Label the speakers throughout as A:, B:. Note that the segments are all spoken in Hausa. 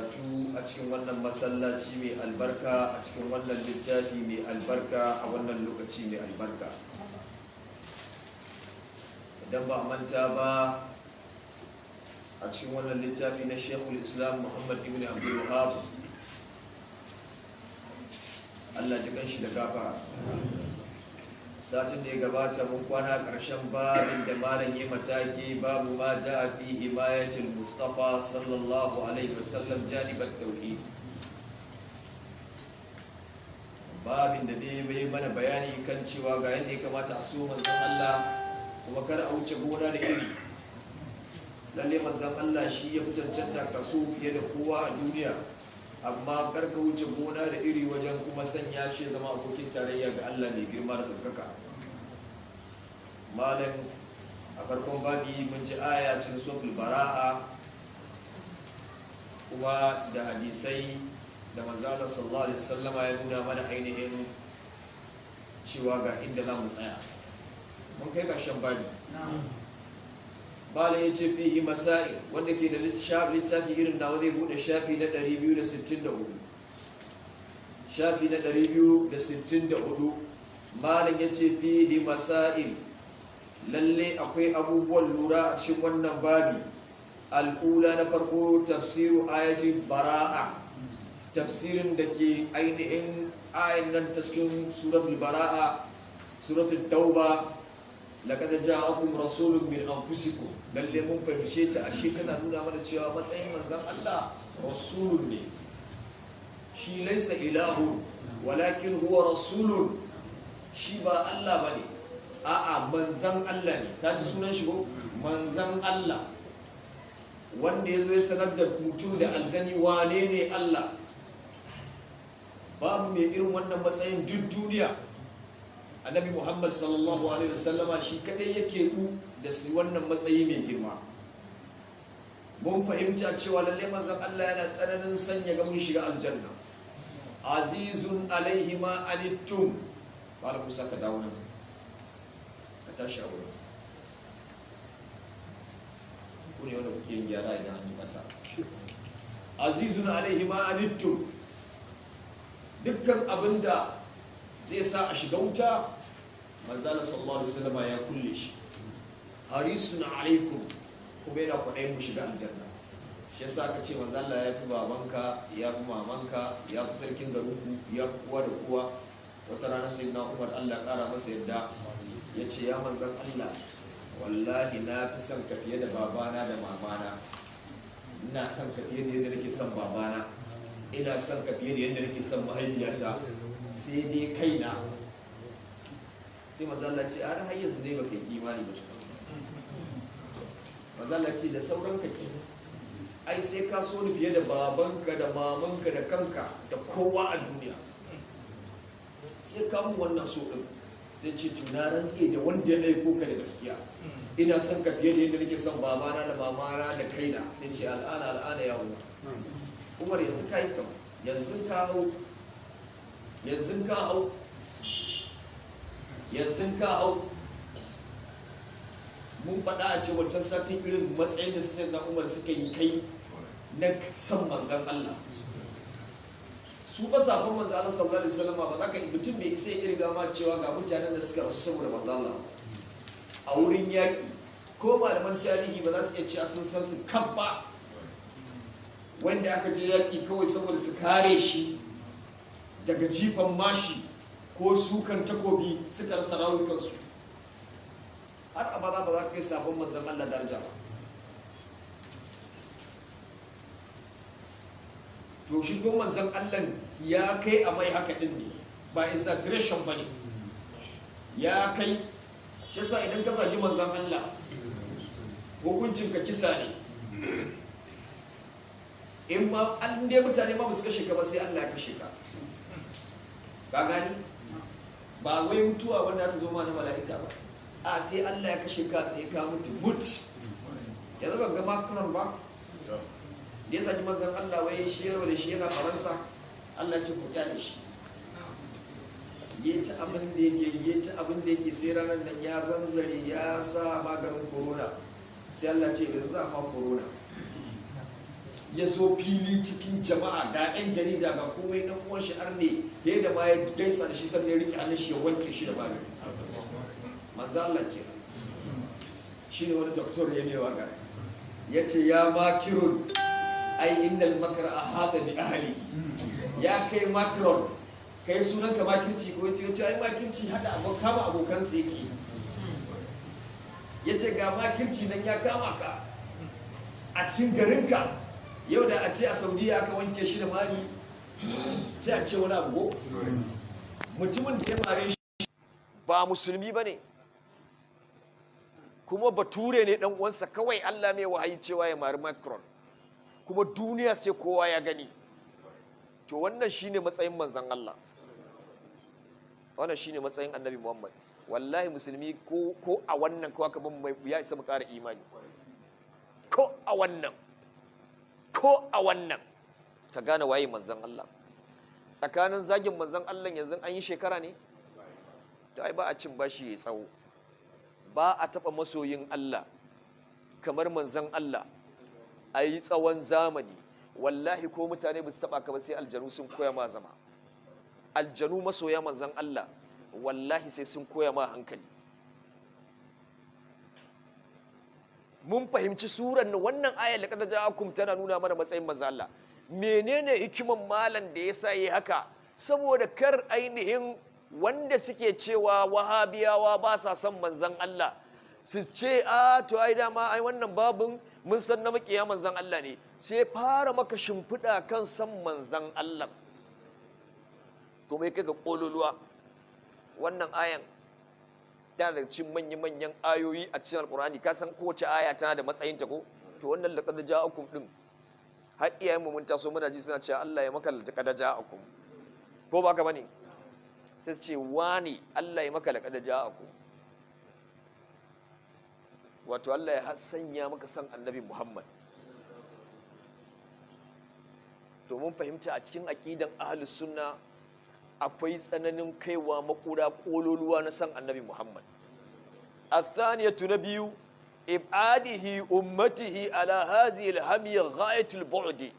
A: karatu a cikin wannan masallaci mai albarka, a cikin wannan littafi mai albarka, a wannan lokaci mai albarka. Idan ba a manta ba, a cikin wannan littafi na Sheikhul Islam Muhammad ibn Abdul Wahhab, Allah ji kanshi da gafara. Satin da ya gabata mun kwana ƙarshen babin da malam ya mataki babu ma ja'a fi himayatil Mustafa sallallahu alaihi wasallam janibat tauhid. Babin da dai bai mana bayani kan cewa ga yadda ya kamata a so manzon Allah kuma kar a wuce gona da iri. Lalle manzon Allah shi ya fi cancanta kaso fiye da kowa a duniya, amma kar ka wuce gona da iri wajen kuma sanya shi zama abokin tarayya ga Allah mai girma da ɗaukaka. Malam a farkon babi mun ji ayacin suratul bara'a kuma da hadisai da manzala sallallahu alaihi wasallama ya nuna mana ainihin cewa ga inda za mu tsaya. Mun kai ƙarshen babi. Malam ya ce fihi masail, wanda ke da littafi irin nawa zai bude shafi na 264. Shafi na 264. Malam ya ce fihi masail, lalle akwai abubuwan lura a cikin wannan babi. Al'ula na farko tafsiru ayatin bara'a, tafsirin da ke ainihin ayin nan ta cikin suratul bara'a, suratul tauba. laqad ja'akum rasulun min anfusikum, lalle mun fahimce ta ashe tana nuna mana cewa matsayin manzon Allah rasulun ne. Shi laysa ilahun walakin huwa rasulun, shi ba Allah bane, a'a manzon Allah ne. Ta ji sunan shi ko manzon Allah, wanda yazo ya sanar da mutum da aljani wane ne Allah. Babu mai irin wannan matsayin duk duniya. Annabi Muhammad sallallahu alaihi wasallama shi kadai yake da su wannan matsayi mai girma. Mun fahimta cewa lalle manzon Allah yana tsananin sanya ga mun shiga aljanna. Azizun alaihi ma anittum. Bala Musa ka dawo nan, ka tashi a wurin. Ku ne wanda kuke yin gyara idan an yi mata. Azizun alaihi ma anittum. Dukkan abinda zai sa a shiga wuta, manzala sallallahu alaihi wasallam ya kulle shi. Harisun alaikum, kuma yana kwaɗayin mu shiga aljanna. Shi yasa aka ce manzala ya fi babanka, ya fi mamanka, ya fi sarkin garinku, ya fi kowa da kowa. Wata rana sai na Umar, Allah ƙara masa yadda, ya ce ya manzan Allah, wallahi na fi son ka fiye da babana da mamana. Ina son ka fiye da yadda nake son babana, ina son ka fiye da yadda nake son mahaifiyata, sai dai kaina. Sai mazalla ce har yanzu ne baka yi imani ba cikin. Mazalla ce da sauran kake, ai sai ka so ni fiye da babanka da mamanka da kanka da kowa a duniya. Sai ka mu wannan so din. Sai ce tuna rantsi da wanda ya aiko ka da gaskiya, ina son ka fiye da yadda nake son babana da mamana da kaina. Sai ce al'ana ya Umar. Umar yanzu ka yi kam, yanzu ka hau mun faɗa a ce wancan satin irin matsayin da sai na Umar suka yi kai na san manzan Allah. Su ba sabon manzan Allah sallallahu alaihi wasallam ba za ka mutum mai isa ya irga ma cewa ga mutanen da suka rasu saboda manzan Allah a wurin yaƙi, ko malaman tarihi ba za su iya cewa sun san su kan ba, wanda aka je yaƙi kawai saboda su kare shi daga jifan mashi ko sukan takobi suka rasa rawukansu. Har abada ba za ka kai sabon manzan Allah daraja ba. To shi ko manzan Allah ya kai a mai haka din ne, ba exaggeration ba ne, ya kai. Shi sa idan ka zagi manzan Allah hukuncin ka kisa ne. In ma an dai mutane ma ba su kashe ka ba, sai Allah ya kashe ka. Ka gani? Ba wai mutuwa wanda ta zo ma na mala'ika ba, a sai Allah ya kashe ka tsaye ka mutu mut. Yanzu ban ga Macron ba, ya zagi manzan Allah wai shi yarwa da shi yana Faransa, Allah ce ku kyale shi. Ya ci abin da yake sai ranar nan ya zanzare ya sa maganin corona, sai Allah ce yanzu za a ma corona. ya zo fili cikin jama'a ga 'yan jarida ga komai dan uwan shi arne da ma ya gaisa da shi sannan ya rike hannun shi ya wanke shi da magani manzo Allah ke shine wani doktor ya mewa ga yace ya makirun ai innal makra ahada bi ahli ya kai makron kai sunan ka makirci ko yace ai makirci hada abokansa yake yace ga makirci nan ya kama ka a cikin garinka yau da a ce a saudiya aka wanke shi da mari sai a ce wani abu mutumin da ya mare shi ba musulmi ba ne kuma bature ne dan uwansa kawai Allah mai wahayi cewa ya mari Macron kuma duniya sai kowa ya gani to wannan shine matsayin manzon Allah wannan shine matsayin annabi Muhammad wallahi musulmi ko a wannan kawai ka ban ya isa mu ƙara imani ko a wannan ka gane waye manzon Allah tsakanin zagin manzon Allah yanzu an yi shekara ne to ai ba a cin bashi yayi tsawo ba a taba masoyin Allah kamar manzon Allah ayi tsawon zamani wallahi ko mutane ba su taba ka ba sai aljanu sun koya ma zama aljanu masoya manzon Allah wallahi sai sun koya ma hankali mun fahimci suran wannan ayar da kada ja'akum tana nuna mana matsayin manzo Allah menene hikiman malam da yasa yi haka saboda kar ainihin wanda suke cewa wahabiyawa ba sa son manzon Allah su ce to ai dama ai wannan babun mun san na makiya manzon Allah ne sai fara maka shimfiɗa kan san manzon Allah to mai kaga kololuwa wannan ayan tana da cikin manya-manyan ayoyi a cikin alkur'ani ka san kowace aya tana da matsayinta ko to wannan laqad ja'akum din har iyayen mu mun taso muna ji suna cewa Allah ya maka laqad ja'akum ko ba ka bane sai su ce wani Allah ya maka laqad ja'akum wato Allah ya sanya maka san annabi Muhammad to mun fahimta a cikin aqidan ahlus sunna akwai tsananin kaiwa makura kololuwa na san annabi Muhammad athaniyatu nabiyu ibadihi ummatihi ala hadhihi alhamiyya ghayatul bu'd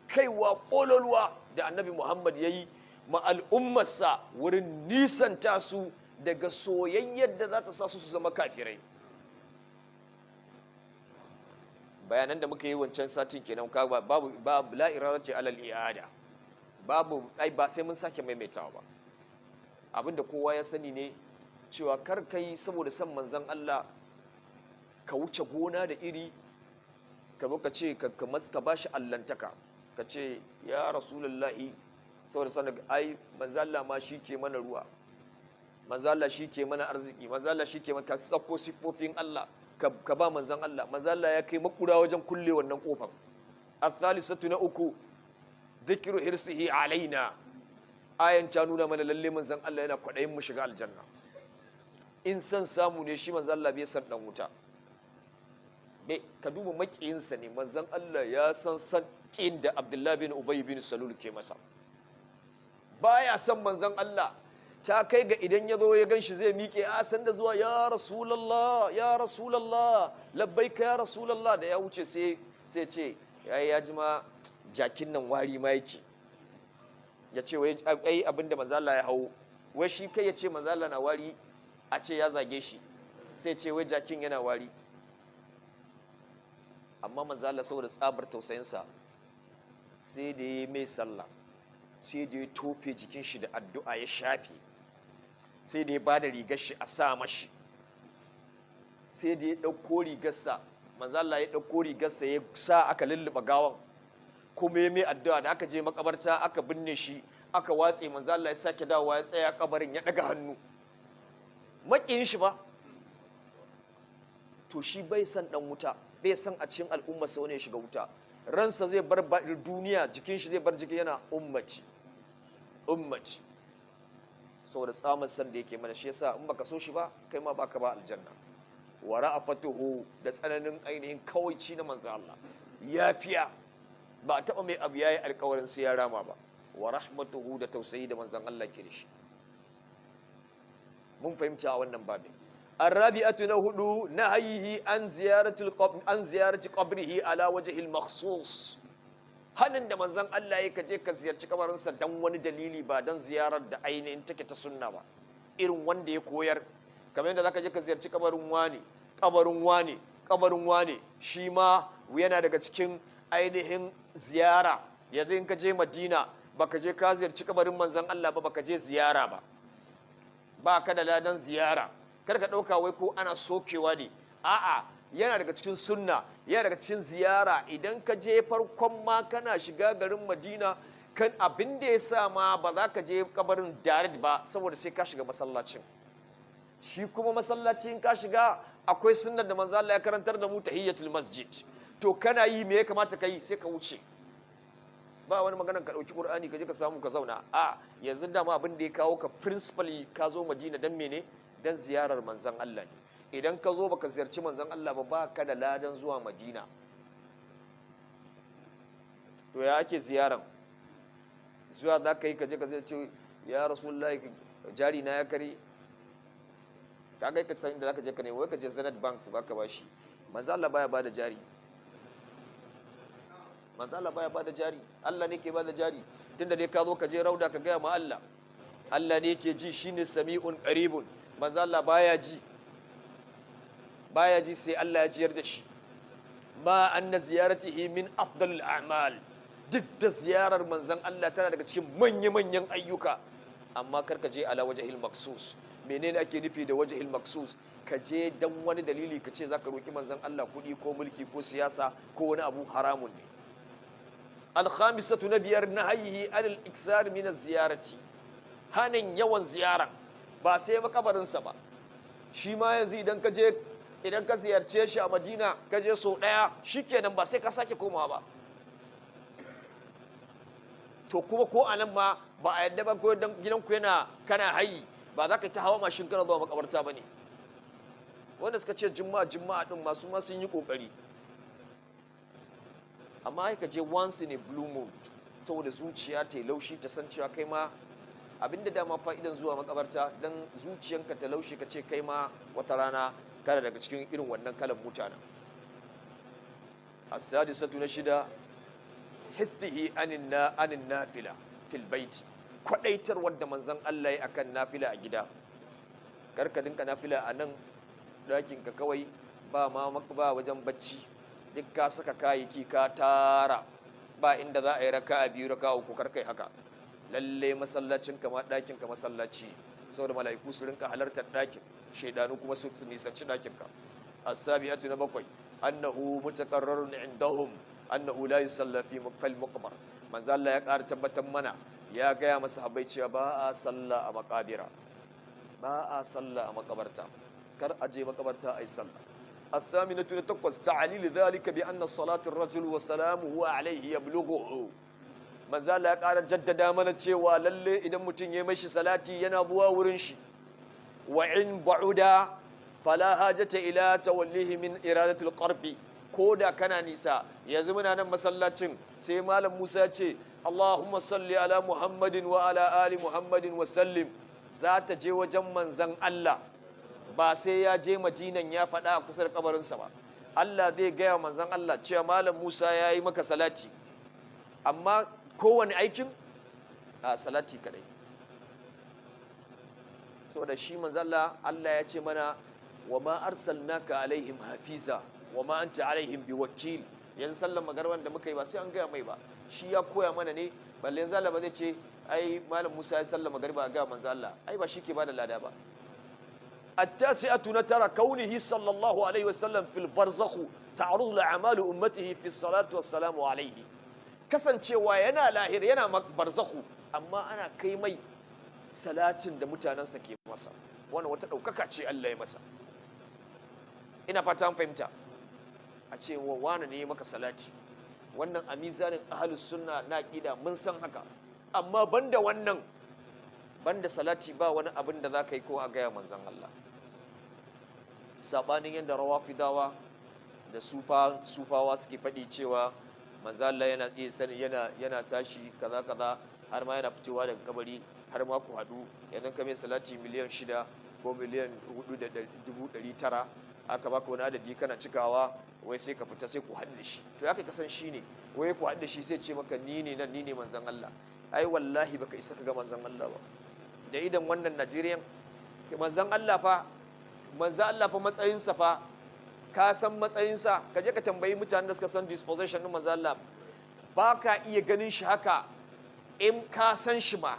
A: kaiwa kololuwa da annabi Muhammad yayi ma al'ummarsa wurin nisanta su daga soyayyar da za ta sa su zama kafirai bayanan da muka yi wancan satin kenan babu la iradati alal i'ada babu ba sai mun sake maimaitawa ba abinda kowa ya sani ne cewa kar kai saboda san manzon Allah ka wuce gona da iri ka zo ka ce ka bashi allantaka ka ce ya rasulullahi saboda san ai manzon Allah ma ke mana ruwa manzon Allah ke mana arziki manzon Allah ke mana ka sako sifofin Allah ka ba manzon Allah manzon Allah ya kai makura wajen kulle wannan kofar as-salisatu na uku zikiru hirsihi alaina ayan ta nuna mana lalle manzon Allah yana kwadayin mu shiga aljanna in san samu ne shi manzon Allah bai san dan wuta ka duba makiyinsa ne manzon Allah ya san kin da Abdullah bin Ubay bin Salul ke masa baya san manzon Allah ta kai ga idan ya zo ya ganshi zai miƙe a san da zuwa ya rasulullah labbaika ya rasulullah da ya wuce sai ce ya jima jakin nan wari ma yake ya ce wai abinda manzo Allah ya hawo wai shi kai ya ce manzo Allah na wari a ce ya zage shi sai ce wai jakin yana wari amma manzo Allah saboda tsabar tausayinsa sai da ya mai sallah sai da ya tofe jikin shi da addu'a ya shafe sai da ya bada rigar shi a sa mashi sai da ya dauko rigarsa manzo Allah ya dauko rigarsa ya sa aka lulluba gawan kuma ya mai addu'a da aka je makabarta aka binne shi aka watse manzo Allah ya sake dawowa ya tsaya kabarin ya daga hannu makiyin shi ba to shi bai san dan wuta bai san a cikin al'umma sa wani ya shiga wuta ransa zai bar duniya jikin shi zai bar jiki yana ummati saboda tsamin san da yake mana shi yasa in baka so shi ba kai ma baka ba aljanna wa ra'afatuhu da tsananin ainihin kawaici na manzo Allah yafiya ba taba mai abu yayi alƙawarin sai ya rama ba wa rahmatuhu da tausayi da manzon Allah ke da shi mun fahimta a wannan babin arabi'atu na hudu nahyihi an ziyarati qabrihi ala wajhi al-makhsus
B: hanin da manzon Allah ya kaje ka ziyarci kabarinsa dan wani dalili ba dan ziyarar da ainihin take ta sunna ba irin wanda ya koyar kamar yadda zaka je ka ziyarci kabarin wani kabarin wane shi ma yana daga cikin ainihin ziyara yanzu in ka je Madina baka je ka ziyarci kabarin manzon Allah ba baka je ziyara ba ka da ladan ziyara kar ka dauka wai ko ana sokewa ne a'a yana daga cikin sunna yana daga cikin ziyara idan ka je farkon ma kana shiga garin Madina kan abin da ya sa ma ba za ka je kabarin direct ba saboda sai ka shiga masallacin shi kuma masallacin ka shiga akwai sunnar da manzo Allah ya karantar da mu tahiyatul masjid to kana yi me ya kamata kai sai ka wuce ba wani maganar ka dauki Qur'ani ka je ka samu ka zauna a yanzu da ma abin da ya kawo ka principally ka zo Madina dan mene dan ziyarar manzon Allah ne idan ka zo baka ziyarci manzon Allah ba ka da ladan zuwa Madina to ya ake ziyaran zuwa za ka yi ka je ka ce ya Rasulullahi jari na ya kare ka ga ka san da zaka je ka nemo wai ka je Zenith Banks baka bashi manzo Allah baya bada jari manzo Allah baya bada jari Allah ne ke bada jari tunda dai ka zo ka je rauda ka ga ma Allah Allah ne ke ji shine sami'un qaribun manzo Allah baya ji sai Allah ya jiyar da shi ma anna ziyaratihi min afdalil a'mal duk da ziyarar manzon Allah tana daga cikin manya-manyan ayyuka amma karka je ala wajhil maksus menene ake nufi da wajhil maksus ka je dan wani dalili ka ce zaka roki manzon Allah kudi ko mulki ko siyasa ko wani abu haramun ne al-khamisatu nabiyar nahyihi anil iksar min az-ziyarati hanin yawan ziyara ba sai makabarin sa ba shi ma yanzu idan ka ziyarce shi a Madina ka je so daya shikenan ba sai ka sake komawa ba to kuma ko anan ma ba a yadda ba ko gidanku kana hayi ba za ka ta hawa mashin kana zuwa makabarta ba ne wanda suka ce juma'a din masu ma sun yi kokari amma ka je once in a blue moon saboda zuciya ta yi laushi ta san cewa kai ma abinda dama fa'idan zuwa makabarta dan zuciyanka ta laushi ka ce kai ma wata rana kana daga cikin irin wannan kalan mutanen as-sadisatu na shida hithihi anin nafila fil baiti kwadaitar wadda manzon Allah ya akan nafila a gida karka dinka nafila a nan dakin ka kawai ba wajen bacci duk ka saka kayayyaki ka tara ba inda za a yi raka'a biyu raka'a uku karkai haka lalle masallacin ka ma dakin ka masallaci saboda mala'iku su rinka halartar dakin shaydanu kuma su nisanci dakin ka as-sabi'atu na bakwai annahu mutaqarrarun indahum annahu la yusalla fi fal muqbar manzo Allah ya ƙara tabbatar mana ya gaya masa habai cewa ba a salla a makabira ba a salla a makabarta kar a je makabarta ai salla athaminatu takwas ta'lil dhalika bi anna salatu ar-rajul wa salamuhu alayhi yablughu manzo Allah ya ƙara jaddada mana cewa lalle idan mutum ya mashi salati yana zuwa wurin shi wa in ba'uda fala hajata ila tawallihi min iradatil qarbi ko da kana nisa yanzu muna nan masallacin sai malam Musa ya ce Allahumma salli ala Muhammadin wa ala ali Muhammadin wa sallim za ta je wajen manzan Allah ba sai ya je Madinan ya faɗa a kusa da kabarinsa ba Allah zai gaya manzan Allah cewa malam Musa ya yi maka salati amma kowane aikin a salati kadai saboda shi manzan Allah ya ce mana wa ma arsalnaka alaihim hafiza wa ma anta alaihim biwakil yanzu sallan magarban da muka yi ba sai an gaya mai ba shi ya koya mana ne balle yanzu Allah ba zai ce ai malam Musa ya sallama magarba ga manzo Allah ai ba shi ke bada lada ba at-tasi'atu natara kaunihi sallallahu alaihi wasallam fil barzakh ta'arud li a'mal ummatihi fi salatu wassalamu alaihi kasancewa yana lahir yana barzakhu amma ana kai mai salatin da mutanansa ke masa wannan wata daukaka ce Allah ya masa ina fata an fahimta a ce wa wani ne maka salati wannan a mizanin ahlus sunna na aqida mun san haka amma banda wannan banda salati ba wani abin da zaka yi ko a gaya manzon Allah sabanin yanda rawafidawa da sufawa suke faɗi cewa manzon Allah yana tashi kaza kaza har ma yana fitowa daga kabari har ma ku hadu yanzu ka mai salati miliyan 6 ko miliyan 4,900 aka baka wani adadi kana cikawa wai sai ka fita sai ku haɗu da shi to ya kai kasan shi ne wai ku haɗu da shi sai ce maka ni ne nan ni ne manzan Allah ai wallahi baka isa ka ga manzan Allah ba da idan wannan Najeriyan manzan Allah fa matsayinsa fa ka san matsayinsa ka je ka tambayi mutanen da suka san disposition din manzan Allah ba ka iya ganin shi haka in ka san shi ma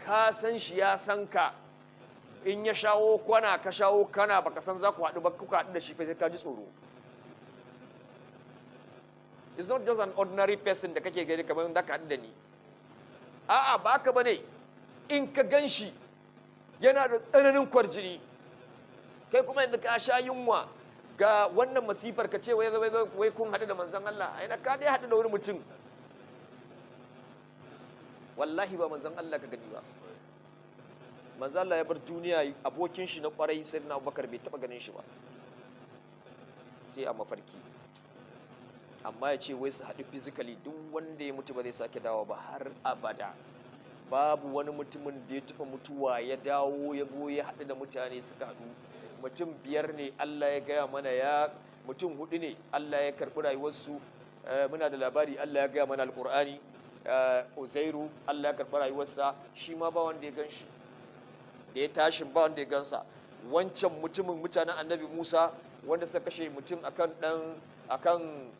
B: ka san shi ya san ka in ya shawo kwana ka shawo kana baka san za ku haɗu ba kuka haɗu da shi sai ka ji tsoro. It's not just an ordinary person da kake gani kamar da ka haɗu da ni a'a ba ka bane in ka gan shi yana da tsananin kwarjini kai kuma yanzu ka sha yunwa ga wannan masifar ka ce wai kun haɗu da manzan Allah a yana ka dai haɗu da wani mutum wallahi ba manzan Allah ka gani ba manzan Allah ya bar duniya abokin shi na kwarai sai na Abubakar bai taba ganin shi ba sai a mafarki amma ya ce wai su haɗu physically duk wanda ya mutu ba zai sake dawo ba har abada babu wani mutumin da ya taɓa mutuwa ya dawo ya zo ya haɗu da mutane suka haɗu mutum 5 ne Allah ya gaya mana mutum 4 ne Allah ya karɓi rayuwarsu muna da labari Allah ya gaya mana alƙur'ani Uzairu Allah ya karɓi rayuwarsa shi ma ba wanda ya gan shi da ya tashi ba wanda ya gansa wancan mutumin mutanen annabi Musa wanda suka kashe mutum akan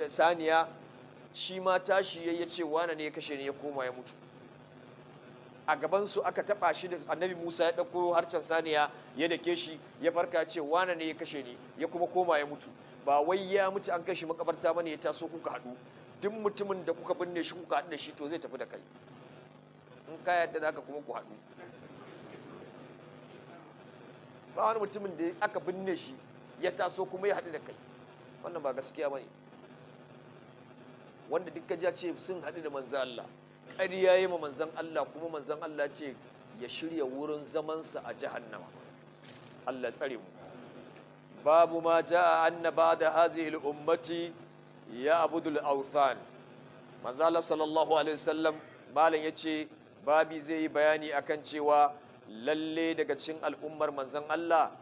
B: saniya shi ma tashi ya ce wane ne ya kashe ne ya koma ya mutu a gabansu aka taba shi da annabi Musa ya ɗauko harcen saniya ya dake shi ya farka ce wane ne ya kashe ne ya kuma koma ya mutu ba wai ya mutu an kai shi makabarta bane ya taso kuka haɗu duk mutumin da kuka binne shi kuka haɗu da shi to zai tafi da kai in ka yadda da haka kuma ku haɗu ba wani mutumin da aka binne shi ya taso kuma ya haɗu da kai wannan ba gaskiya bane wanda duk kaji ce sun haɗu da manzan Allah ƙarya yi ma manzan Allah kuma manzan Allah ce ya shirya wurin zamansa a jahannama Allah tsare mu babu ma ja'a anna ba'da hadhihi al-ummati ya abudul awthan manzan Allah sallallahu alaihi wasallam malam yace babi zai yi bayani akan cewa lalle daga cikin al'ummar manzan Allah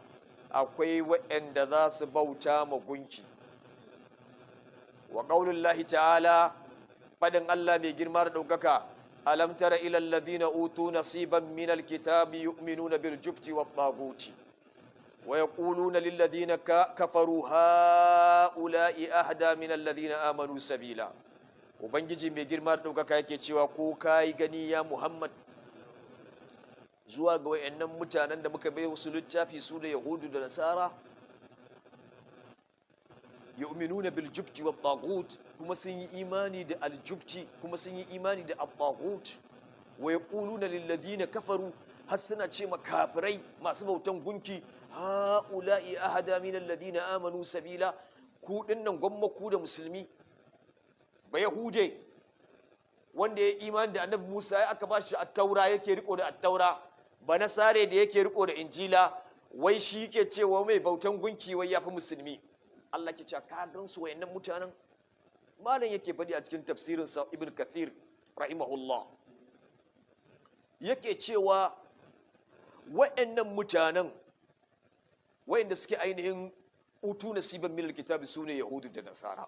B: akwai waɗanda za su bauta ma gunki wa qaulullahi ta'ala fadin Allah mai girma da daukaka alam tara ila alladhina utu nasiban min alkitabi yu'minuna bil jubti wat taguti wa yaquluna lil ladina kafaru haula'i ahda min alladhina amanu sabila ubangiji mai girma da daukaka yake cewa ko kai gani ya Muhammad zuwa ga wayannan mutanen da muka bai wasu littafi su da yahudu da nasara yu'minuna bil jubti wat taghut kuma sun yi imani da al jubti kuma sun yi imani da at taghut wa yaquluna lil ladina kafaru har suna ce makafirai masu bautan gunki haula'i ahada min alladhina amanu sabila ku dinnan gwamma ku da musulmi ba yahude wanda ya imani da annabi Musa ya aka bashi at-taura yake riko da at-taura ba nasare da yake riko da injila wai shi yake cewa mai bautan gunki wai yafi musulmi Allah ke cewa ka gansu wayannan mutanen malam yake faɗi a cikin tafsirin sa Ibn Kathir rahimahullah yake cewa wayannan mutanen wayanda suke ainihin utu nasiban min alkitabi sune yahudu da nasara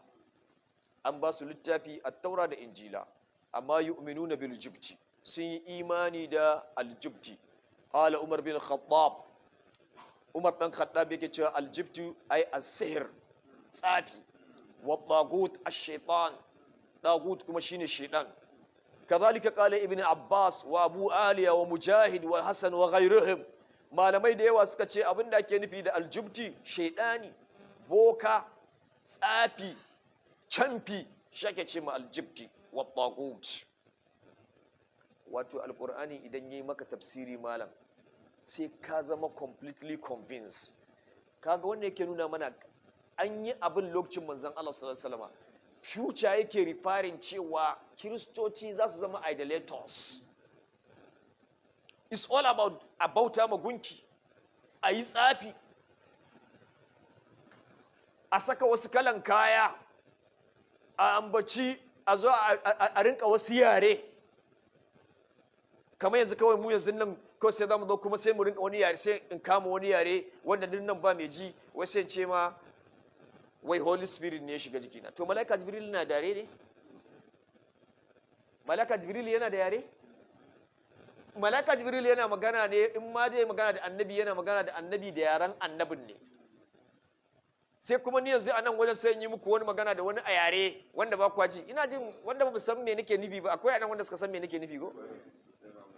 B: an ba su littafi at-taura da injila amma yu'minuna bil jibti sun yi imani da al-jibti qala Umar bin Khattab Umar dan Khattab yake cewa al-jibtu ay as-sihr tsafi wa tagut ash-shaytan tagut kuma shine shaytan kazalika qala ibn Abbas wa Abu Aliya wa Mujahid wa Hasan wa ghayruhum malamai da yawa suka ce abinda ake nufi da al-jibti shaytani boka tsafi canfi shake ce ma al-jibti wa tagut wato alqur'ani idan yayi maka tafsiri malam sai ka zama completely convinced kaga wanda yake nuna mana an yi abin lokacin manzon Allah sallallahu alaihi wasallam future yake referring cewa kiristoci za su zama idolaters it's all about abauta magunki a yi tsafi a saka wasu kalan kaya a ambaci a zo a rinka wasu yare kamar yanzu kawai mu yanzu nan kawai sai zamu zo kuma sai mu rinka wani yare sai in kama wani yare wanda din nan ba mai ji wai sai ce ma wai holy spirit ne ya shiga jikina. To malaika jibril na da yare ne? Malaika jibril yana da yare? Malaika jibril yana magana ne, in ma zai magana da annabi yana magana da annabi da yaran annabin ne. Sai kuma ni yanzu a nan wajen sai yi muku wani magana da wani a yare wanda ba kwa ji. Ina jin wanda ba san me nake nufi ba, akwai a nan wanda suka san me nake nufi ko?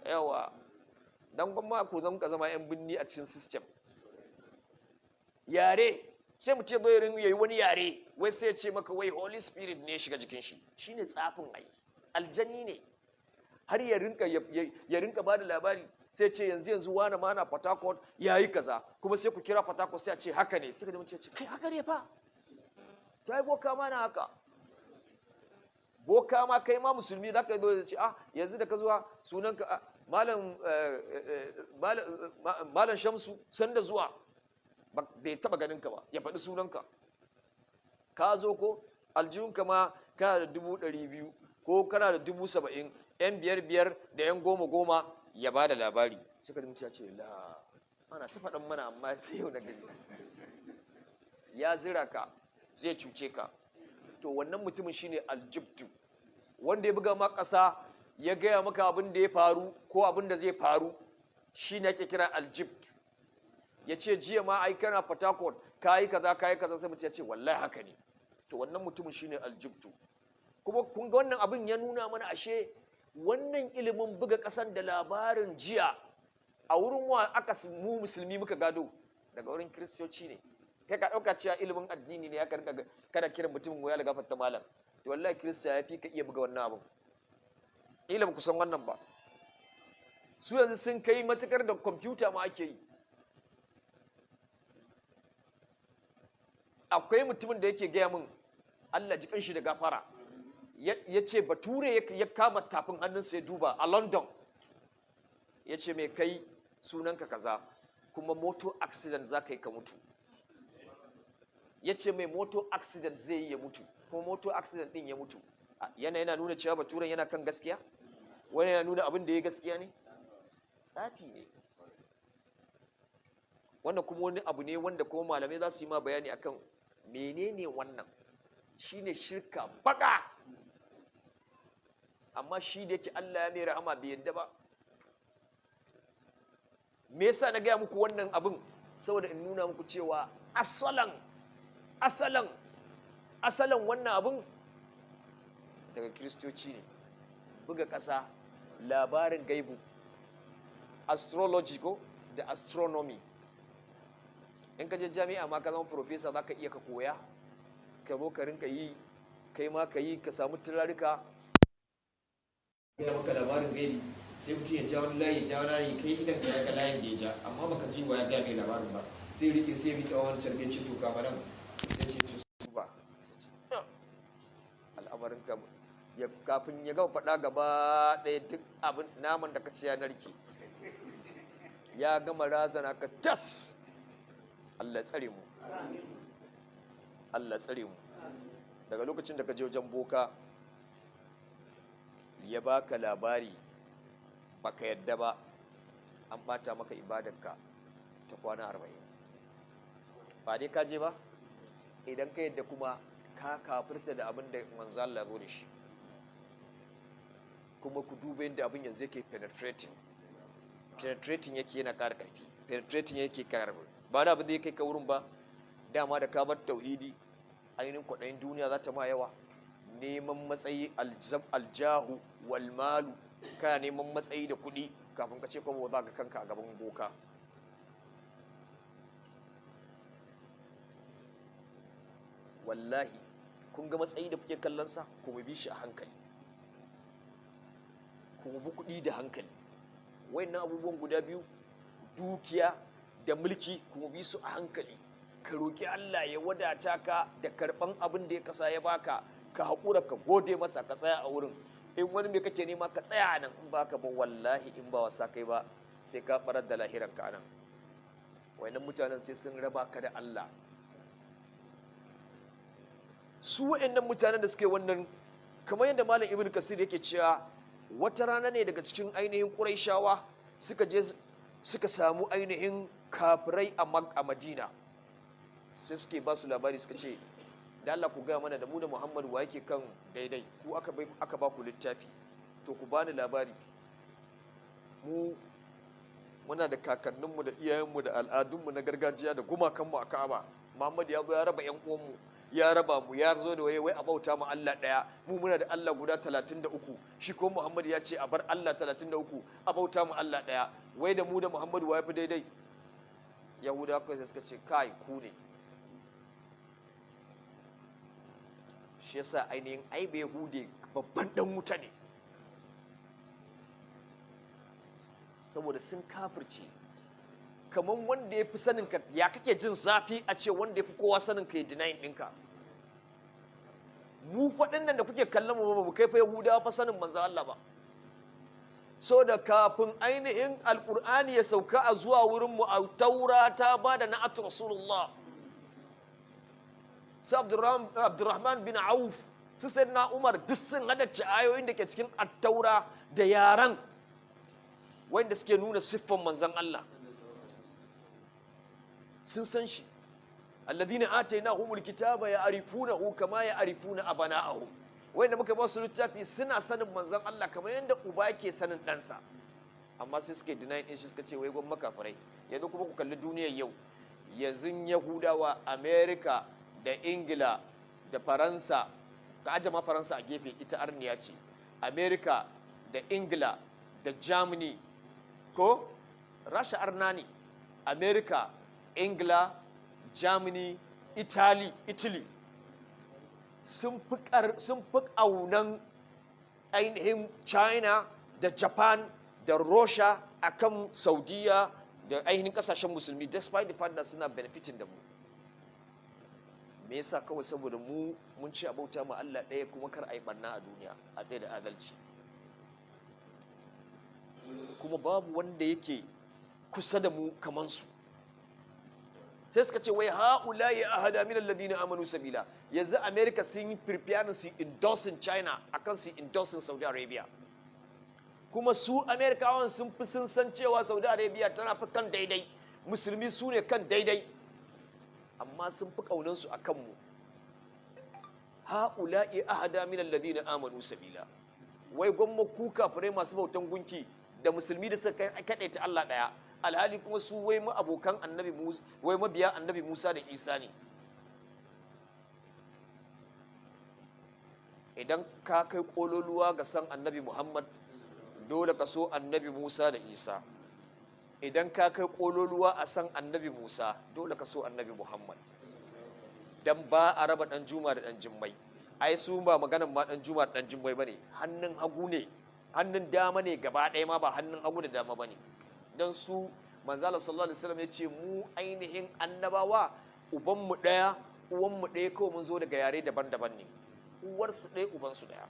B: Yawa. Dan gwamma ku zama yan binni a cikin system. Yare, sai mutum zai ringa yayi wani yare, wai sai ya ce maka wai holy spirit ne ya shiga jikin shi. Shine tsafin ai. Aljani ne. Har ya rinka ba da labari, sai ce yanzu wani ma na Port Harcourt ya yi kaza, kuma sai ku kira Port Harcourt sai a ce haka ne, sai ka zama ce kai haka ne fa, ta yi boka ma na haka. Boka ma kai ma musulmi za ka yi zo da ce yanzu da ka zuwa sunanka malam Shamsu sanda zuwa, bai taba ganin ka ba, ya faɗi sunanka. Ka zo ko aljihunka ma kana da 200,000 ko kana da 70,000, yan 5,500 da yan 10,000 ya ba da labari. Sai ka ya ce la ana ta faɗan mana amma sai yau na gani. Ya zira ka, zai cuce ka. To wannan mutumin shine aljibtu, wanda ya buga ma ƙasa ya gaya maka abin da ya faru ko abin da zai faru, shi ne ake kira aljibtu. Ya ce jiya ma ai kana Port Harcourt ka yi kaza sai mutum ya ce wallahi haka ne. To wannan mutumin shine aljibtu. Kuma kun ga wannan abin ya nuna mana ashe wannan ilimin buga ƙasan da labarin jiya a wurin wa aka mu musulmi muka gado, daga wurin kiristoci ne. Kai ka ɗauka cewa ilimin addini ne, ya karka kada kiran mutumin goya da gafarta malam. To wallahi kirista ya fi ka iya buga wannan abin. Ilimin kusan wannan ba. Su yanzu sun kai matukar da kwamfuta ma ake yi. Akwai mutumin da yake gaya min Allah jikin shi da gafara. Ya ce bature ya kama tafin hannunsa ya duba a London. Ya ce mai kai sunanka kaza, kuma moto accident za ka yi ka mutu. Ya ce mai moto accident zai yi ya mutu, kuma moto accident din ya mutu. Yana nuna cewa baturen yana kan gaskiya? Wani yana nuna abin da ya gaskiya ne? Tsafi ne. Wannan kuma wani abu ne wanda kuma malamai za su yi ma bayani akan menene wannan. Shine shirka baka. Amma shi da yake Allah ya mai rahama bai yadda ba. Me yasa na gaya muku wannan abin? Saboda in nuna muku cewa asalan wannan abin daga kiristoci ne. Buga ƙasa, labarin gaibu, astrology ko da astronomy. In ka je jami'a ma ka zama professor za ka iya ka koya, ka zo ka rinka yi, kai ma ka yi, ka samu turarika. Gaya maka labarin gaibi, sai mutum ya ja wani layi, kai idan ka yaga layin da ya ja, amma baka ji wa ya gaya mai labarin ba. Sai rike sai rike wani carbe ce to kama nan, sai ce su ba. Al'amarin ka kafin ya gama faɗa gaba ɗaya duk abin naman da ka ci ya narke. Ya gama razana ka tas. Allah tsare mu. Allah tsare mu. Daga lokacin da ka je wajen boka ya baka labari baka yadda ba, an bata maka ibadarka ta kwana 40. Ba dai ka je ba? Idan ka yadda kuma ka kafirta da abin da manzo Allah ya zo da shi. Kuma ku duba yadda abin yanzu yake penetrating yake yana ƙara ƙarfi, penetrating yake ƙara ƙarfi. Ba da abin da ya kai ka wurin ba, dama da ka bar tauhidi, ainihin kwaɗayin duniya za ta ma yawa, neman matsayi, aljahu wal malu, kana neman matsayi da kuɗi kafin ka ce kuma za ka kanka a gaban boka. Wallahi kun ga matsayi da kuke kallon sa, kuma bi shi a hankali, kuma bi kuɗi da hankali. Wayannan abubuwan guda biyu, dukiya da mulki, kuma bi su a hankali. Ka roƙi Allah ya wadata ka da karɓan abin da ya kasa ya baka, ka haƙura ka gode masa, ka tsaya a wurin. In wani mai kake nema ka tsaya a nan, in ba ka ba wallahi in ba wasa kai ba sai ka barar da lahiranka a nan. Wayannan mutanen sai sun raba ka da Allah. Su wayannan mutanen da suke wannan, kamar yadda Malam Ibn Kasir yake cewa, wata rana ne daga cikin ainihin Qurayshawa suka je suka samu ainihin kafirai a Madina. Sai suke ba su labari suka ce, da Allah ku gaya mana da mu da Muhammadu wa yake kan daidai, ku aka ba ku littafi, to ku bani labari. Muna da kakanninmu da iyayenmu da al'adunmu na gargajiya da gumakanmu a Ka'aba. Muhammadu ya zo ya raba ƴan uwanmu, ya raba mu, ya zo da wai a bauta mu Allah ɗaya. Mu muna da Allah guda 33, shi ko Muhammadu ya ce a bar Allah 33 a bauta mu Allah ɗaya. Wai da mu da Muhammadu wa ya fi daidai? Yahudawa kawai sai suka ce kai ku ne. Shi yasa ainihin aibe Yahude babban dan wuta ne, saboda sun kafirce. Kamar wanda ya fi sanin ka, ya kake jin zafi a ce wanda ya fi kowa sanin ka ya denying ɗinka. Mu faɗin nan da kuke kallon mu ba mu kai fa Yahudawa fa sanin manzo Allah ba. So da kafin ainihin alƙur'ani ya sauka a zuwa wurin mu, a taura ta ba da na'at rasulullah. Su Abdurrahman bin Auf, su Sayyidina Umar, duk sun haddace ayoyin da ke cikin attaura da yaran wanda suke nuna siffan manzon Allah. Sun san shi. Alladhina atainahumul kitaba ya'rifunahu kama ya'rifuna abana'ahum. Wanda muka ba su littafi suna sanin manzon Allah kamar yadda uba yake sanin ɗansa. Amma sai suka deny din shi, suka ce wai gon makafirai. Yanzu kuma ku kalli duniyar yau. Yanzu Yahudawa, America da Ingila da Faransa, ka aje ma Faransa a gefe, ita arniya ce. America da Ingila da Germany, ko Rasha arna ne. America, Ingila, Germany, Italy sun fi ƙaunan ainihin China da Japan da Russia akan Saudiya da ainihin ƙasashen musulmi, despite the fact that suna benefiting da mu. Me yasa? Kawai saboda mun ci abauta ma Allah ɗaya, kuma kar a yi ɓarna a duniya, a tsaye da adalci. Kuma babu wanda yake kusa da mu kaman su. Sai suka ce wai ha'ula'i ahada min alladhina amanu sabila. Yanzu America sun yi preparing su endorsing China akan su endorsing Saudi Arabia. Kuma su Amerikawan sun san cewa Saudi Arabia tana fi kan daidai, musulmi su ne kan daidai, amma sun fi kaunan su akan mu. Ha'ula'i ahada min alladhina amanu sabila. Wai gwamma ku kafirai masu bautan gunki da musulmi da suka kadaita Allah daya, alhali kuma su wai abokan annabi Musa, wai mabiya annabi Musa da Isa ne. Idan ka kai kololuwa ga san annabi Muhammad, dole ka so annabi Musa da Isa. Idan ka kai kololuwa a san annabi Musa, dole ka so annabi Muhammad. Dan ba a raba dan juma da dan jimmai. Ai su ba maganan ma dan juma da dan jimmai bane, hannun hagu ne, hannun dama ne gaba ɗaya, ma ba hannun hagu da dama bane. Dan su manzala sallallahu alaihi wasallam ya ce mu ainihin annabawa ubanmu ɗaya uwanmu ɗaya, kawai mun zo daga yare daban-daban ne, uwarsu ɗaya ubansu ɗaya.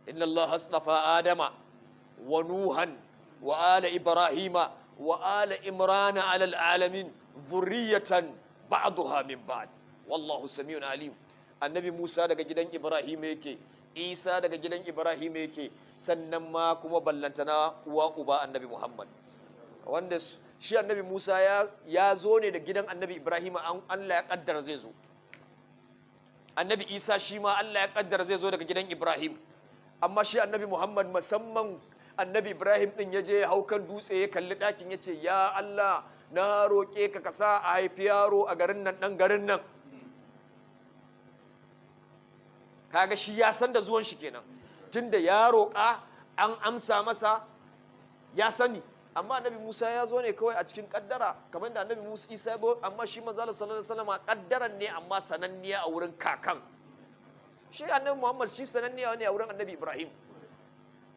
B: inna allaha astafa adama wa nuhan wa ala ibrahima wa ala imrana ala alalamin dhurriyatan ba'daha min ba'd wallahu samiun alim. Annabi Musa daga gidan Ibrahim yake, Isa daga gidan Ibrahim yake, sannan ma kuma ballantana uwa uba annabi Muhammad, wanda shi annabi Musa ya zo ne da gidan annabi Ibrahim, Allah ya kaddara zai zo. Annabi Isa shi ma Allah ya kaddara zai zo daga gidan Ibrahim, amma shi annabi Muhammad musamman annabi Ibrahim din ya je haukan dutse ya kalli ɗakin ya ce ya Allah na roƙe ka kasa a haifi yaro a garin nan ɗan garin nan. Kaga shi ya san da zuwan shi kenan, tunda ya roƙa an amsa masa ya sani. Amma annabi Musa ya zo ne kawai a cikin kaddara, kamar da annabi Musa Isa ya zo, amma shi manzo Allah sallallahu alaihi wasallam kaddaran ne amma sananniya a wurin kakan. Shi annabi Muhammad shi sananniya ne a wurin annabi Ibrahim.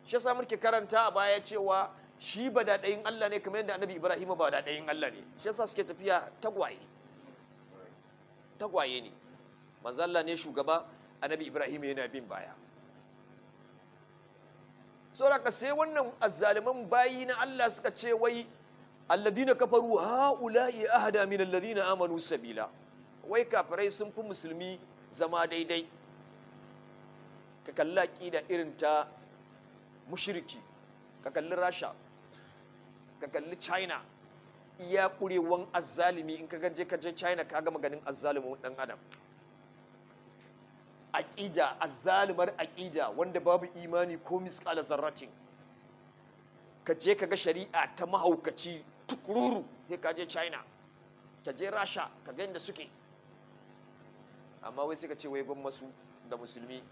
B: Shi yasa muke karanta a baya cewa shi ba daɗayin Allah ne kamar yadda annabi Ibrahim ba daɗayin Allah ne. Shi yasa suke tafiya tagwaye ne. Manzo Allah ne shugaba, annabi Ibrahim yana bin baya. Saboda sai wannan azzaliman bayi na Allah suka ce wai alladina kafaru haula'i ahada min alladina amanu sabila. Wai kafirai sun fi musulmi zama daidai. Ka kalli aqida irin ta mushriki, ka kalli Rasha, ka kalli China, iya kurewan azzalimi. In ka je China ka ga maganin azzalimin dan adam. aqida azzalimar aqida wanda babu imani ko misqala zarratin, ka je ka ga shari'a ta mahaukaci tukururu, sai ka je China, ka je Rasha, ka ga inda suke. Amma wai sai ka ce wai gwammasu da musulmi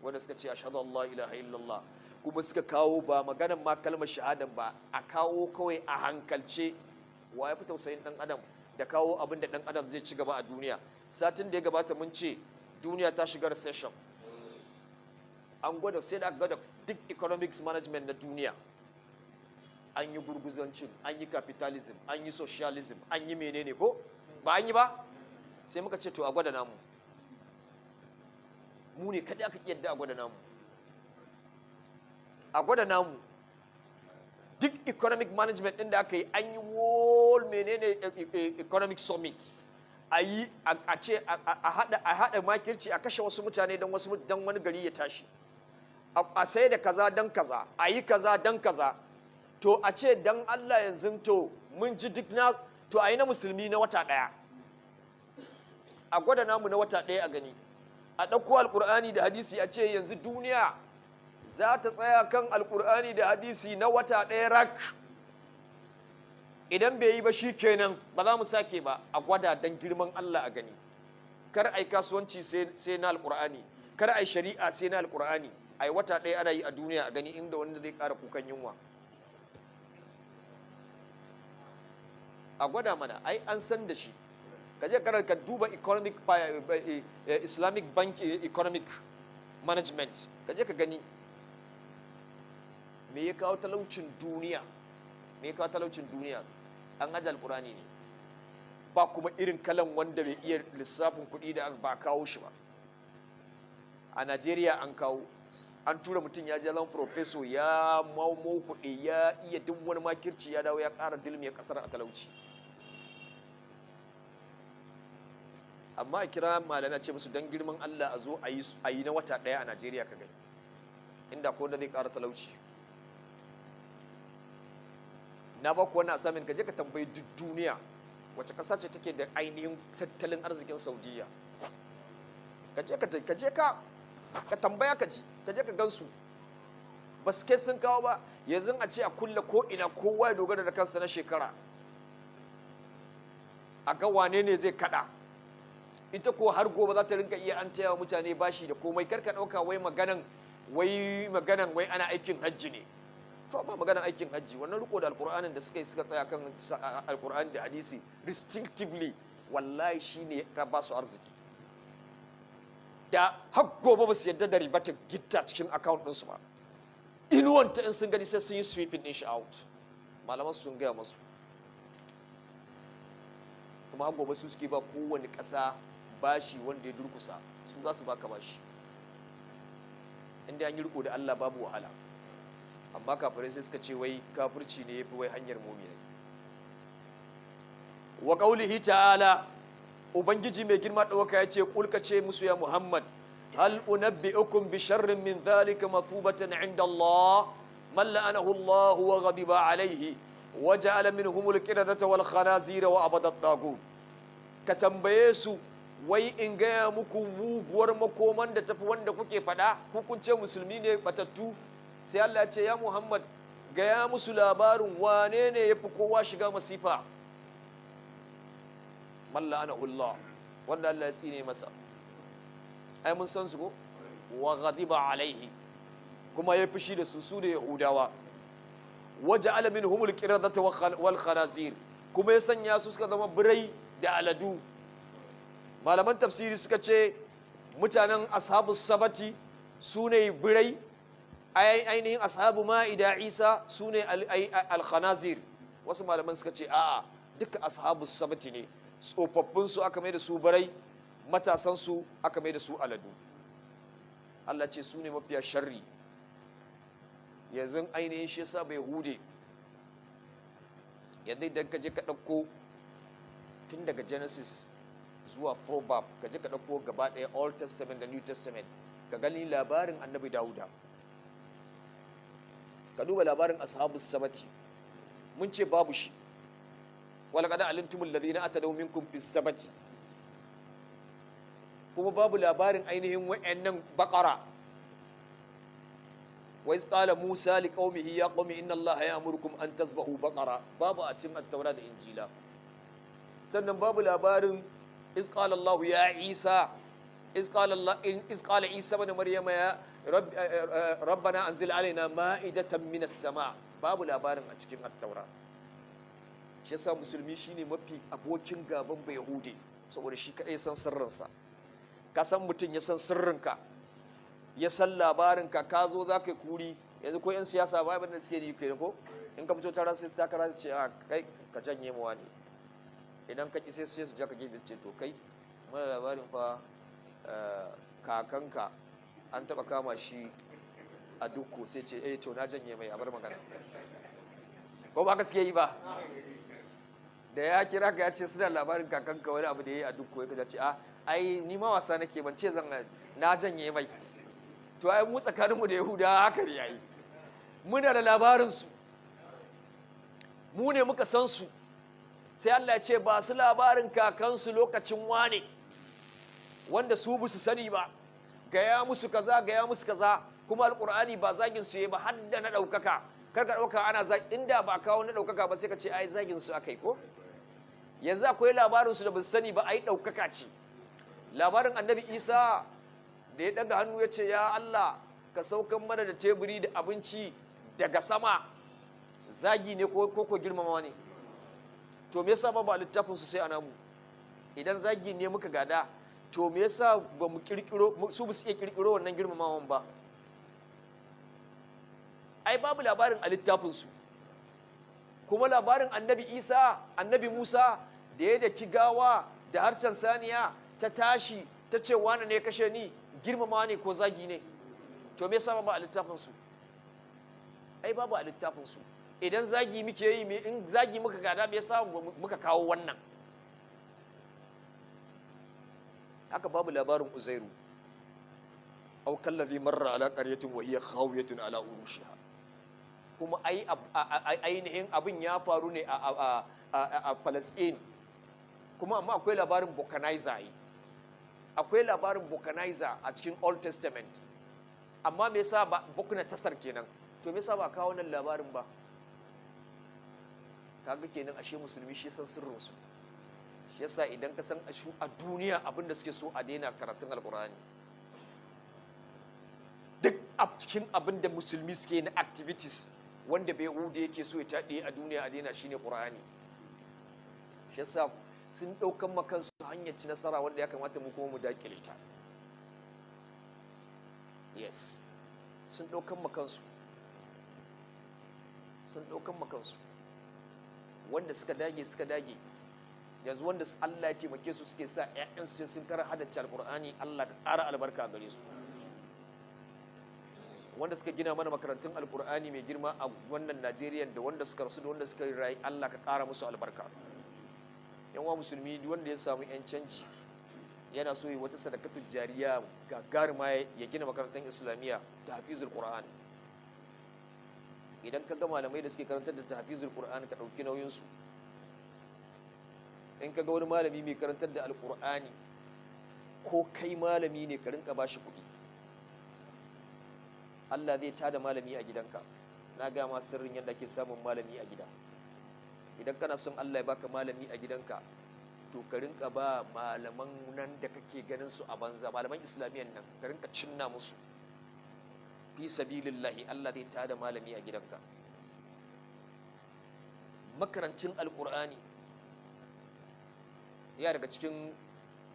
B: wanda suka ce ashhadu an la ilaha illallah, kuma suka kawo ba maganan ma kalmar shahadan ba, a kawo kawai a hankalce. Wa ya fi tausayin dan adam da kawo abin da dan adam zai ci gaba a duniya? Satin da ya gabata mun ce duniya ta shiga recession, an gwada sai da aka gwada duk economics management na duniya, an yi gurguzancin, an yi capitalism, an yi socialism, an yi menene ko ba an yi ba? Sai muka ce to a gwada namu, mu ne kaɗai aka yadda a gwada namu, a gwada namu. Duk economic management ɗin da aka yi, an yi wall menene economic summit, a yi a ce a haɗa makirci, a kashe wasu mutane don wani gari ya tashi, a sai da kaza don kaza, a yi kaza don kaza. To a ce don Allah yanzu to mun ji duk na, to a yi na musulmi na wata ɗaya, a gwada namu na wata ɗaya a gani, a ɗauko alƙur'ani da hadisi a ce yanzu duniya za ta tsaya kan alƙur'ani da hadisi na wata ɗaya rak. Idan bai yi ba shi kenan ba za mu sake ba. A gwada don girman Allah a gani, kar a yi kasuwanci sai na alƙur'ani, kar a yi shari'a sai na alƙur'ani. A yi wata ɗaya ana yi a duniya a gani inda wanda zai ƙara kukan yunwa. A gwada mana, ai an san da shi. Ka je ka duba Islamic Bank Economic Management, ka je ka gani me ya kawo talaucin duniya, me ya kawo talaucin duniya. An aje alkurani ne, ba kuma irin kalan wanda bai iya lissafin kuɗi da ba kawo shi ba. A Najeriya an kawo, an tura mutum ya je zama professor, ya mau kuɗi, ya iya duk wani makirci, ya dawo ya ƙara dilmi ƙasar a talauci. Amma a kira malamai a ce musu don girman Allah a zo a yi na wata ɗaya a Najeriya ka gani, inda ko da zai ƙara talauci. Na ba ku wani asamin, ka je ka tambayi duk duniya wace ƙasa ce take da ainihin tattalin arzikin Saudiya. Ka je ka tambaya ka ji, ka je ka gansu, ba su kai sun kawo ba. Yanzu a ce a kulle ko ina, kowa ya dogara da kansa na shekara, a ga wane ne zai kada. Ita ko har gobe za ta rinka iya an taya mutane bashi da komai. Karka ɗauka wai maganan wai ana aikin hajji ne. To ba maganan aikin hajji, wannan riko da alkur'anin da suka tsaya kan alkur'ani da hadisi distinctively, wallahi shine ta ba su arziki. Da har gobe ba su yadda da riba ta gitta cikin account ɗinsu ba. Inuwanta in sun gani sai sun yi sweeping din shi out. Malaman sun gaya masu. Kuma har gobe su suke ba kowane ƙasa bashi wanda ya durkusa, su za su baka bashi. Inda an yi riko da Allah babu wahala. Amma kafirai sai suka ce wai kafirci ne yafi wai hanyar mu'mini. Wa qaulihi ta'ala, ubangiji mai girma dauka ya ce kulka ce musu ya Muhammad, hal unabbi'ukum bi sharrin min dhalika mathubatan 'inda Allah man la'anahu Allah wa ghadiba alayhi wa ja'ala minhumul qiradata wal khanazira wa abada at-tagut. Ka tambaye su, wai in gaya muku muguwar makoman da tafi wanda kuke fada, kun ce musulmi ne batattu. Sai Allah ya ce ya Muhammad, gaya musu labarin wane ne yafi kowa shiga masifa. Man la'anahu Allah, wanda Allah ya tsine masa. Ai mun san su ko? Wa ghadiba alaihi, kuma ya fushi da su da Yahudawa. Waja'ala minhumul qiradata wal khanazir, kuma ya sanya su suka zama birai da aladu. Malaman tafsiri suka ce mutanen ashabus sabati sune birai, ainihin ashabu ma'ida Isa sune al-khanazir. Wasu malaman suka ce a'a, duka ashabus sabati ne. Tsofaffin su aka mai da su birai, matasan su aka mai da su aladu. Allah ce su ne mafiya sharri. Yanzu ainihin shi yasa bai hude, yanzu idan ka je ka ɗauko tun daga Genesis zuwa Proverbs, ka je ka ɗauko gaba ɗaya Old Testament da New Testament, ka gani labarin annabi Dawuda, ka duba labarin ashabus sabati. Mun ce babu shi, walaqad alimtumul ladina atadaw minkum fis sabati. kuma babu labarin ainihin wa'annan baqara. wa iz qala musa liqaumihi ya qaumi inna allaha ya'murukum an tazbahu baqara, babu a cikin at-taura da injila. sannan babu labarin iz qala allah ya isa iz qala isa ibn maryama ya rabbana anzil alaina ma'idatan minas sama, babu labarin a cikin at-taura. shi yasa musulmi shine mafi abokin gaban bai yahudi, saboda shi kadai san sirrinsa. ka san mutum ya san sirrinka, ya san labarinka, ka zo za ka yi kuri. yanzu ko 'yan siyasa ba abin da suke yi kai ko in ka fito tara sai su takara su ce a kai ka janye mawa ne, idan ka ƙi sai su ja ka gefe su ce to kai mana labarin fa kakanka an taɓa kama shi a dukku, sai ce to na janye mai, a bar magana. ko ba ka suke yi ba? da ya kira ka ya ce suna labarin kakanka wani abu da ya yi a dukku, ya ce ai ni ma wasa nake, ban ce na janye mai. to ai mu tsakaninmu da yahudawa haka ne yayi, muna da labarinsu, mu ne muka san su. sai Allah ya ce ba su labarin kakansu lokacin wane wanda su bu su sani ba, gaya musu kaza gaya musu kaza. kuma alqur'ani ba zagin su yayi ba, har da na daukaka. kar ka dauka ana inda ba kawo na daukaka ba sai ka ce ai zagin su akai ko. yanzu akwai labarin su da ba su sani ba, ai daukaka ce. labarin annabi Isa da ya daga hannu ya ce ya Allah ka saukan mana da teburi da abinci daga sama, zagi ne ko girmamawa ne? to me yasa ba littafin su sai anamu? idan zagi ne muka gada, to me yasa ba mu kirkiro, su ba su iya kirkiro wannan girmamawan ba? ai babu labarin a littafin su. kuma labarin annabi Isa, annabi Musa da ya daki gawa da harcen saniya ta tashi ta ce wane ne kashe ni, girmama ne ko zagi ne? to me yasa ba a littafin su? ai babu a littafin su. idan zagi muke yi, in zagi muka gada, me yasa muka kawo wannan? haka babu labarin Uzairu, aw kallazi marra ala qaryatin wa hiya khawiyatun ala urushiha. kuma ainihin abin ya faru ne a Palestine. kuma amma akwai labarin Bukanizer, akwai labarin Bukanizer a cikin Old Testament. amma me yasa ba Bukna Tasar kenan? to me yasa ba kawo wannan labarin ba? kaga kenan ashe musulmi shi san sirrin su. shi yasa idan ka san a duniya abin da suke so a daina karatun alkur'ani. duk a cikin abin da musulmi suke na activities wanda bai hude yake so ya taɗe a duniya a daina shine qur'ani. shi yasa sun ɗaukan makansu hanyar ci nasara wanda ya kamata mu kuma mu dakile ta. yes, sun ɗaukan makansu, sun ɗaukan makansu. wanda suka dage yanzu wanda Allah ya taimake su suke sa ƴaƴansu sun kara haddace alqur'ani, Allah ka ƙara albarka gare su. wanda suka gina mana makarantun alqur'ani mai girma a wannan Najeriya, da wanda suka rasu da wanda suka yi rayu, Allah ka ƙara musu albarka. yan uwa musulmi, wanda ya samu ƴancanci yana so yi wata sadakatul jariya gagarima ya gina makarantar islamiyya da hafizul qur'an. idan ka ga malamai da suke karantar da tahfizul qur'ani ka dauki nauyin su. in ka ga wani malami mai karantar da alqur'ani, ko kai malami ne ka rinka bashi kuɗi. Allah zai tada malami a gidanka. na ga ma sirrin yadda ake samun malami a gida. idan kana son Allah ya baka malami a gidanka, to ka rinka ba malaman nan da kake ganin su a banza, malaman islamiyyan nan ka rinka cinna musu fi sabilillahi. Allah zai tada malami a gidanka. makarancin alqur'ani ya daga cikin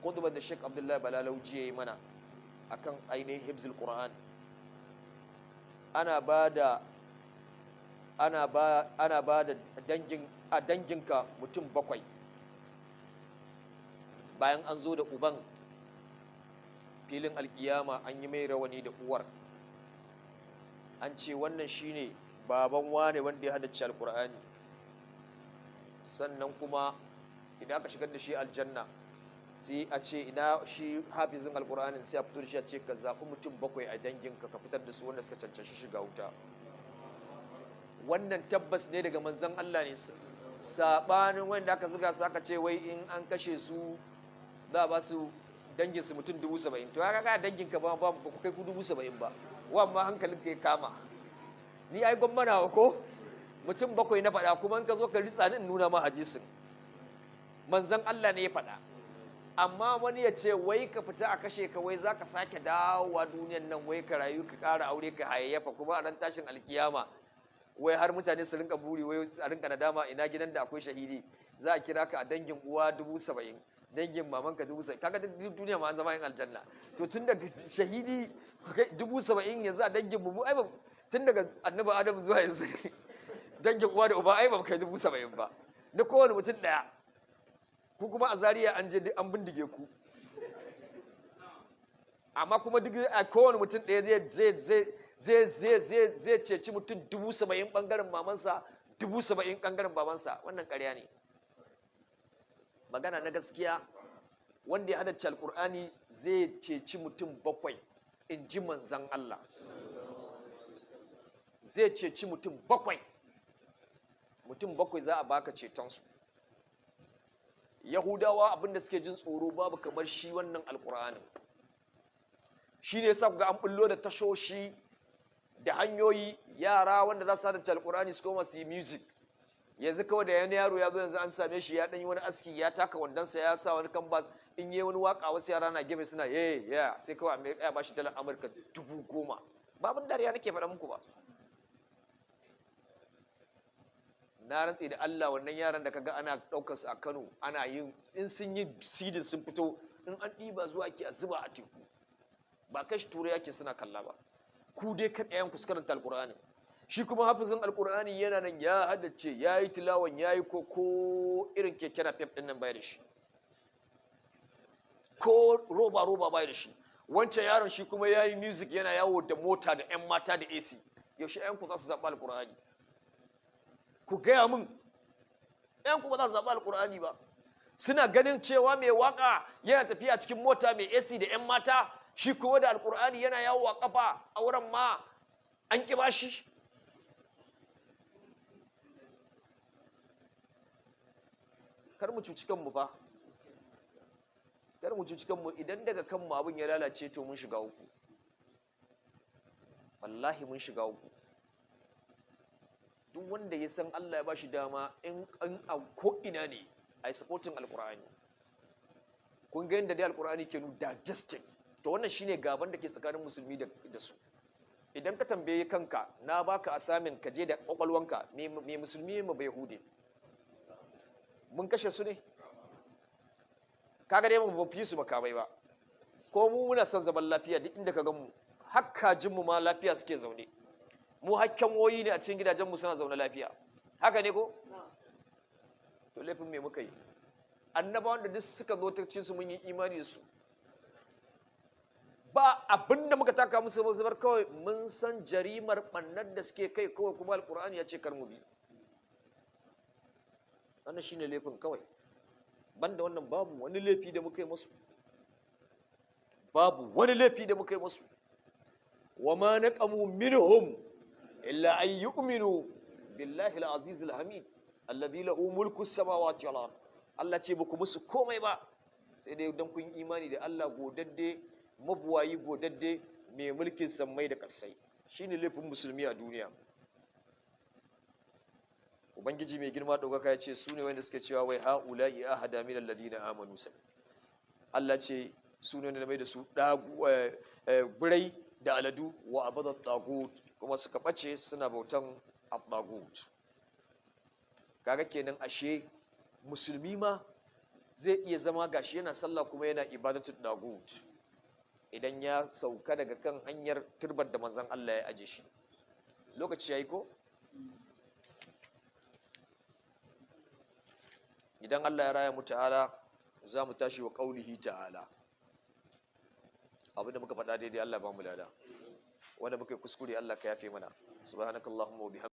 B: kudubar da Sheikh Abdullahi Balalauji yayi mana akan ainihin hibzul qur'an. ana ba da danginka mutum 7, bayan an zo da uban filin alkiyama an yi mai rawani da uwar, an ce wannan shine baban wane wanda ya haddace alkur'ani. sannan kuma idan aka shigar da shi aljanna, sai a ce ina shi hafizin alkur'anin, sai a fito da shi a ce ka zaɓi mutum 7 a danginka ka fitar da su wanda suka cancanci shiga wuta. wannan tabbas ne daga manzon Allah ne, saɓanin wanda aka zuga su aka ce wai in an kashe su za a ba su dangin su mutum 70,000 to kaga dangin ka ba ku kai ku 70,000 ba wa ma hankalin ka ya kama ni ai gwamnati ko mutum 7 na faɗa kuma in ka zo ka ritsa ni in nuna ma hadisin manzon Allah ne ya faɗa amma wani ya ce wai ka fita a kashe ka wai zaka sake dawowa duniyan nan wai ka rayu ka ƙara aure ka hayayyafa kuma a ran tashin alkiyama wai har mutane su rinka buri wai a rinka nadama ina gidan da akwai shahidi za a kira ka a dangin uwa 70,000 dangin mamanka 70,000 kaga duk duniya ma an zama yin aljanna to tun daga shahidi 70,000 yanzu a dangin mu ai tun daga annabi adam zuwa yanzu dangin uwa da uba ai ba kai 70,000 ba na kowane mutum daya ku kuma a Zariya an je an bindige ku amma kuma duk a kowane mutum ɗaya zai ceci mutum 70,000 ɓangaren mamansa 70,000 ɓangaren babansa wannan ƙarya ne magana na gaskiya wanda ya haddace alƙur'ani zai ceci mutum 7 in ji manzan Allah zai ceci mutum 7 mutum 7 za a baka cetonsu yahudawa abinda suke jin tsoro babu kamar shi wannan alƙur'anin shi ne sa ga an bullo da tashoshi da hanyoyi yara wanda za su haddace alƙur'ani su koma su yi music yanzu kawai da yana yaro ya zo yanzu an same shi ya ɗanyi wani aski ya taka wandonsa ya sa wani canvas in yi wani waka wasu yara na gefe suna ya sai kawai ya ba shi dalar amurka 10,000 babin dariya nake faɗa muku ba na rantsi da Allah wannan yaran da kaga ana ɗaukar su a Kano ana yin in sun yi sidin sun fito in an ɗiba zuwa ke a zuba a teku ba kai shi turai yake suna kalla ba ku dai kan ɗayan ku su karanta alƙur'ani shi kuma hafizin alƙur'ani yana nan ya haddace ya yi tilawan ya yi ko irin keke na fef ɗin nan bai da shi ko roba bai da shi wancan yaron shi kuma ya yi music yana yawo da mota da 'yan mata da AC yaushe 'yan ku za su zaɓa alƙur'ani ku gaya min 'yan ku ba za su zaɓa alƙur'ani ba suna ganin cewa mai waka yana tafiya cikin mota mai AC da 'yan mata shi kuma da alƙur'ani yana yawo a ƙafa a wurin ma an ƙi ba shi kar mu cuci kanmu fa kar mu cuci kanmu idan daga kanmu abin ya lalace to mun shiga uku wallahi mun shiga uku duk wanda ya san Allah ya ba shi dama in a ko ina ne ai supporting alqur'ani kun ga yanda dai alqur'ani ke nu digesting to wannan shine gaban da ke tsakanin musulmi da su idan ka tambaye kanka na baka assignment ka je da kwakwalwanka me musulmi me bai hude mun kashe su ne kaga dai mu fi su makamai ba ko mu muna son zaman lafiya duk inda ka gan mu hakka jin mu ma lafiya suke zaune mu hakken woyi ne a cikin gidajen mu suna zaune lafiya haka ne ko to laifin me muka yi annabawan da duk suka zo ta cikin su mun yi imani da su ba abinda muka taka musu ba zubar kawai mun san jarimar bannar da suke kai kawai kuma alqur'ani ya ce kar mu bi wannan shine laifin kawai banda wannan babu wani laifi da muka yi musu babu wani laifi da muka yi musu wama naqamu minhum illa an yu'minu billahi al-aziz al-hamid alladhi lahu mulku as-samawati wal ard Allah ce baku musu komai ba sai dai dan kun imani da Allah godadde mabuwayi godadde mai mulkin sammai da kasai shine laifin musulmi a duniya ubangiji mai girma daukaka ya ce su ne wanda suke cewa wai ha'ula'i ahada min alladhina amanu sai Allah ce su ne wanda mai da su birai da aladu wa abadat tagut kuma suka bace suna bautan at-tagut kaga kenan ashe musulmi ma zai iya zama gashi yana sallah kuma yana ibadatul tagut idan ya sauka daga kan hanyar turbar da manzon Allah ya aje shi lokaci yayi ko idan Allah ya raya mu ta'ala za mu tashi wa qaulihi ta'ala abinda muka faɗa daidai Allah ba mu lada wanda muka yi kuskure Allah ka yafe mana subhanakallahumma wa bihamdika